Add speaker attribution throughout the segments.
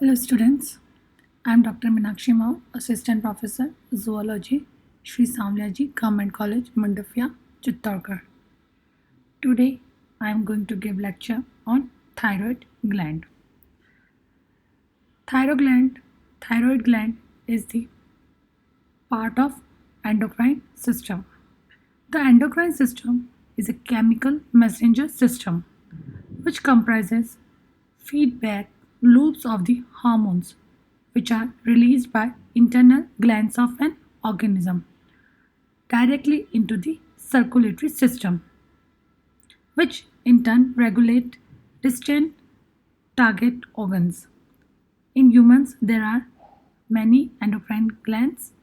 Speaker 1: Hello students, I am Dr. Meenakshi Mao, Assistant Professor, Zoology, Sri Samlaji Government College, Mandafia, Chittorgarh. Today I am going to give lecture on thyroid gland. Thyroid gland is the part of endocrine system. The endocrine system is a chemical messenger system which comprises feedback loops of the hormones which are released by internal glands of an organism directly into the circulatory system, which in turn regulate distant target organs. In humans, there are many endocrine glands,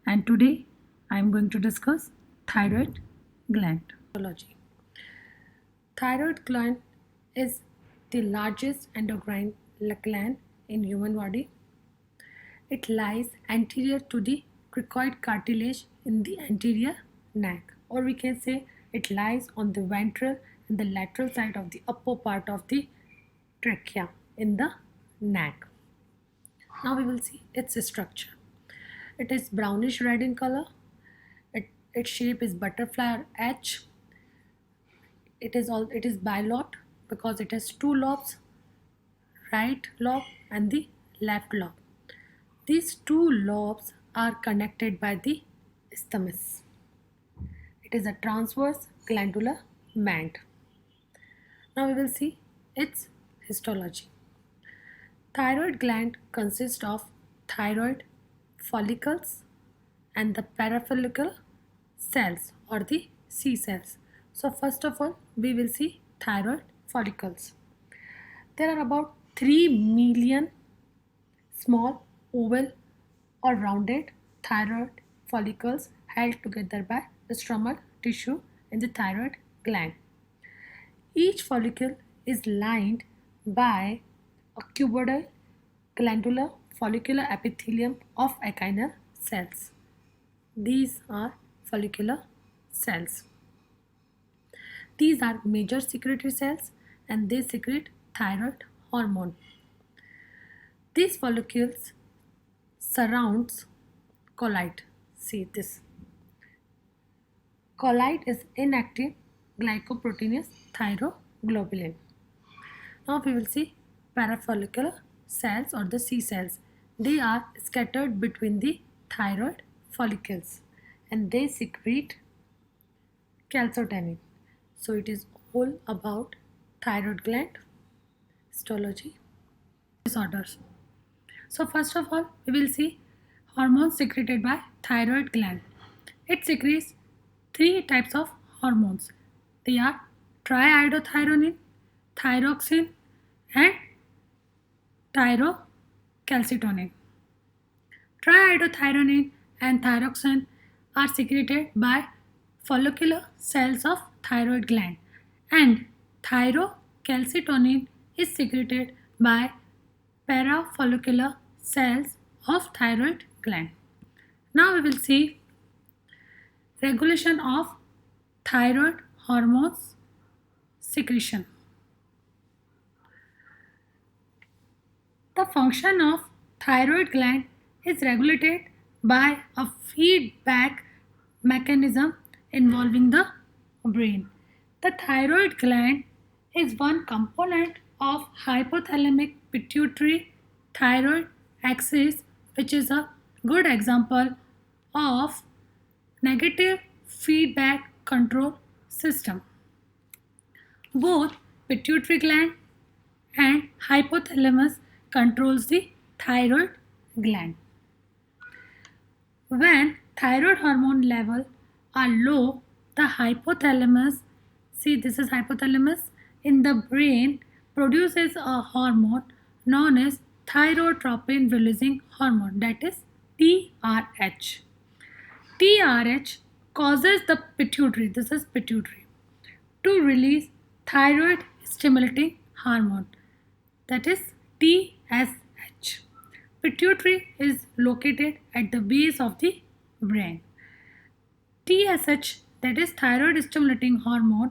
Speaker 1: and today I am going to discuss thyroid gland. Thyroid gland is the largest endocrine gland in human body. It lies anterior to the cricoid cartilage in the anterior neck, or we can say it lies on the ventral and the lateral side of the upper part of the trachea in the neck. Now we will see its structure. It is brownish red in color. Its shape is butterfly or H. It is bilobed because it has two lobes, right lobe and the left lobe. These two lobes are connected by the isthmus. It is a transverse glandular band. Now we will see its histology. Thyroid gland consists of thyroid follicles and the parafollicular cells or the C cells. So first of all, we will see thyroid follicles. There are about 3 million small oval or rounded thyroid follicles held together by the stromal tissue in the thyroid gland. Each follicle is lined by a cuboidal glandular follicular epithelium of echinal cells. These are follicular cells. These are major secretory cells and they secrete thyroid hormone. These follicles surrounds colloid. See this. Colloid is inactive glycoproteinase thyroglobulin. Now we will see parafollicular cells or the C cells. They are scattered between the thyroid follicles and they secrete calcitonin. So it is all about thyroid gland histology disorders. So first of all, we will see hormones secreted by thyroid gland. It secretes three types of hormones. They are triiodothyronine, thyroxine, and thyrocalcitonin. Triiodothyronine and thyroxine are secreted by follicular cells of thyroid gland, and thyrocalcitonin is secreted by parafollicular cells of thyroid gland. Now we will see regulation of thyroid hormones secretion. The function of thyroid gland is regulated by a feedback mechanism involving the brain. The thyroid gland is one component of hypothalamic pituitary thyroid axis, which is a good example of negative feedback control system. Both pituitary gland and hypothalamus controls the thyroid gland. When thyroid hormone level are low, the hypothalamus, see this is hypothalamus, in the brain produces a hormone known as thyrotropin releasing hormone, that is TRH. TRH causes the pituitary, this is pituitary, to release thyroid stimulating hormone, that is TSH. Pituitary is located at the base of the brain. TSH, that is thyroid stimulating hormone,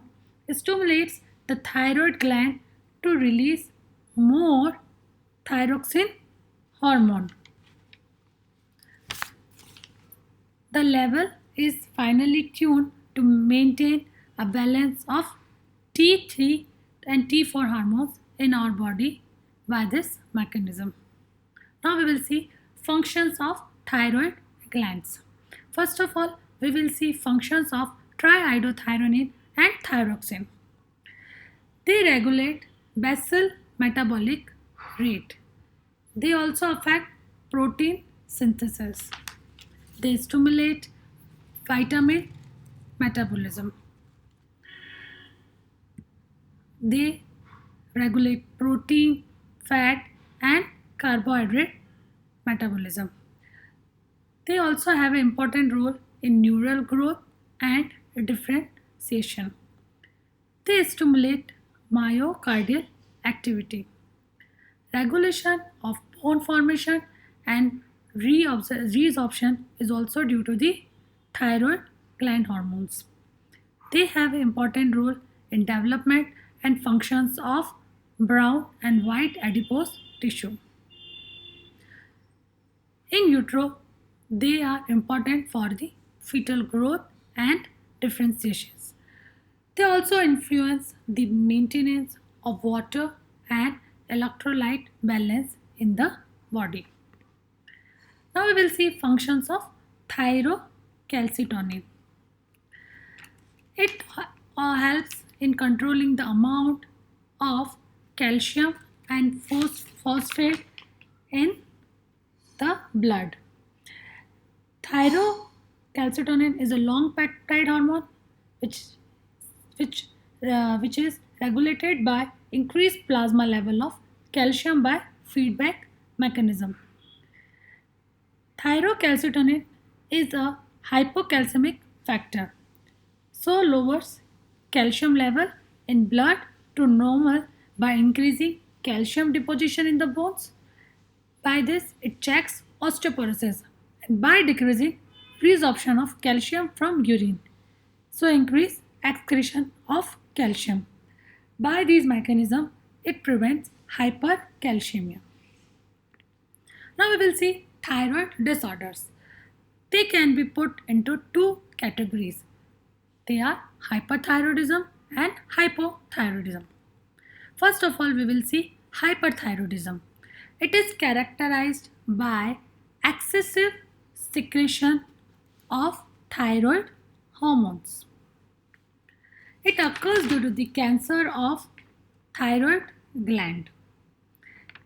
Speaker 1: stimulates the thyroid gland to release more thyroxine hormone. The level is finely tuned to maintain a balance of T3 and T4 hormones in our body by this mechanism. Now we will see functions of thyroid glands. First of all, we will see functions of triiodothyronine and thyroxine. They regulate basal metabolic rate. They also affect protein synthesis. They stimulate vitamin metabolism. They regulate protein, fat, and carbohydrate metabolism. They also have an important role in neural growth and differentiation. They stimulate myocardial activity, regulation of bone formation, and reabsorption is also due to the thyroid gland hormones. They have an important role in development and functions of brown and white adipose tissue. In utero, they are important for the fetal growth and differentiations. They also influence the maintenance of water and electrolyte balance in the body. Now we will see functions of thyrocalcitonin. It helps in controlling the amount of calcium and phosphate in the blood. Thyrocalcitonin is a long peptide hormone which is regulated by increased plasma level of calcium by feedback mechanism. Thyrocalcitonin is a hypocalcemic factor, so lowers calcium level in blood to normal by increasing calcium deposition in the bones. By this, it checks osteoporosis and by decreasing resorption of calcium from urine, so increase excretion of calcium. By these mechanisms, it prevents hypercalcemia. Now we will see thyroid disorders. They can be put into two categories. They are hyperthyroidism and hypothyroidism. First of all, we will see hyperthyroidism. It is characterized by excessive secretion of thyroid hormones. It occurs due to the cancer of thyroid gland.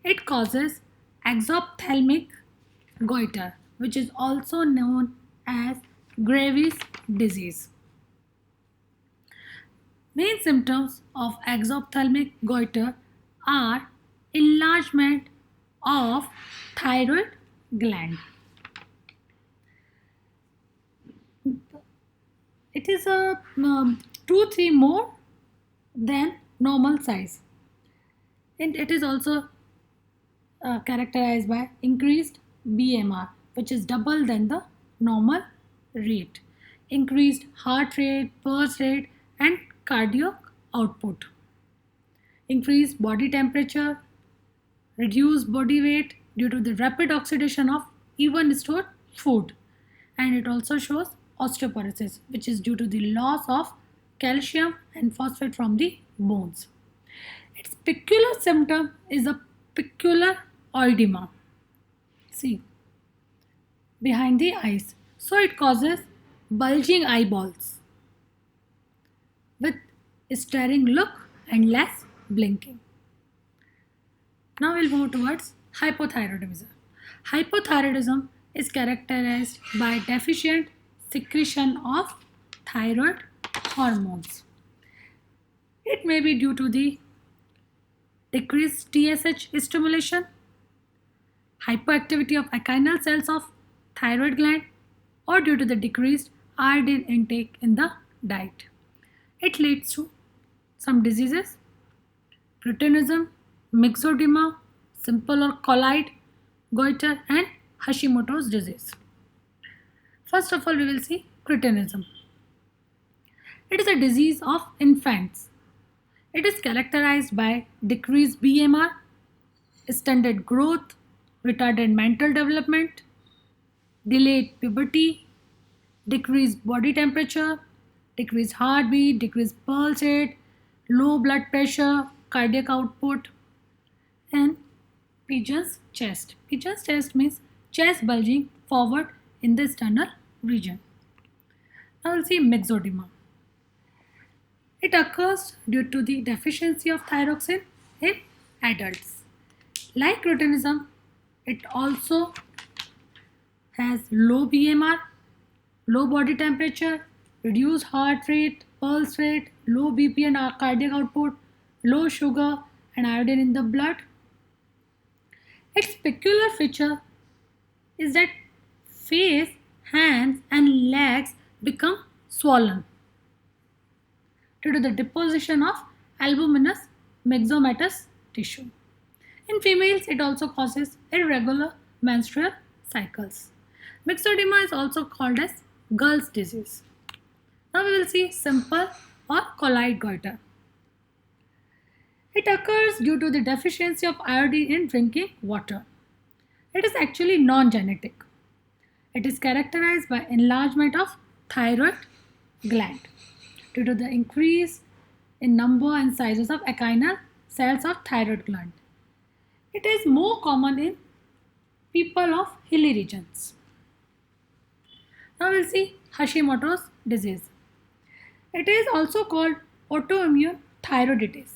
Speaker 1: It causes exophthalmic goiter, which is also known as Graves' disease. Main symptoms of exophthalmic goiter are enlargement of thyroid gland. It is a 2-3 more than normal size, and it is also characterized by increased BMR, which is double than the normal rate, increased heart rate, pulse rate, and cardiac output, increased body temperature, reduced body weight due to the rapid oxidation of even stored food, and it also shows osteoporosis, which is due to the loss of calcium and phosphate from the bones. Its peculiar symptom is a peculiar oedema. See, behind the eyes. So it causes bulging eyeballs with staring look and less blinking. Now we'll move towards hypothyroidism. Hypothyroidism is characterized by deficient secretion of thyroid hormones. It may be due to the decreased TSH stimulation, hyperactivity of echinal cells of thyroid gland, or due to the decreased iodine intake in the diet. It leads to some diseases: cretinism, myxedema, simple or colloid goiter, and Hashimoto's disease. First of all, we will see cretinism. It is a disease of infants. It is characterized by decreased BMR, stunted growth, retarded mental development, delayed puberty, decreased body temperature, decreased heartbeat, decreased pulse rate, low blood pressure, cardiac output, and pigeon's chest. Pigeon's chest means chest bulging forward in the sternal region. Now we'll see myxedema. It occurs due to the deficiency of thyroxine in adults. Like rutinism, it also has low BMR, low body temperature, reduced heart rate, pulse rate, low BP and cardiac output, low sugar and iodine in the blood. Its peculiar feature is that face, hands and legs become swollen due to the deposition of albuminous myxomatous tissue. In females, it also causes irregular menstrual cycles. Myxedema is also called as girl's disease. Now we will see simple or colloid goiter. It occurs due to the deficiency of iodine in drinking water. It is actually non-genetic. It is characterized by enlargement of thyroid gland due to the increase in number and sizes of echinal cells of thyroid gland. It is more common in people of hilly regions. Now we'll see Hashimoto's disease. It is also called autoimmune thyroiditis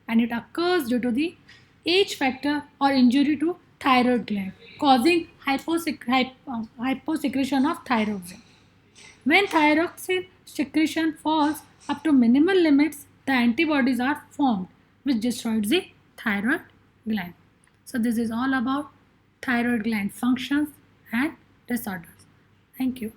Speaker 1: and it occurs due to the age factor or injury to thyroid gland causing hyposecretion of thyroxine. When thyroxine secretion falls up to minimal limits, the antibodies are formed which destroys the thyroid gland. So this is all about thyroid gland functions and disorders. Thank you.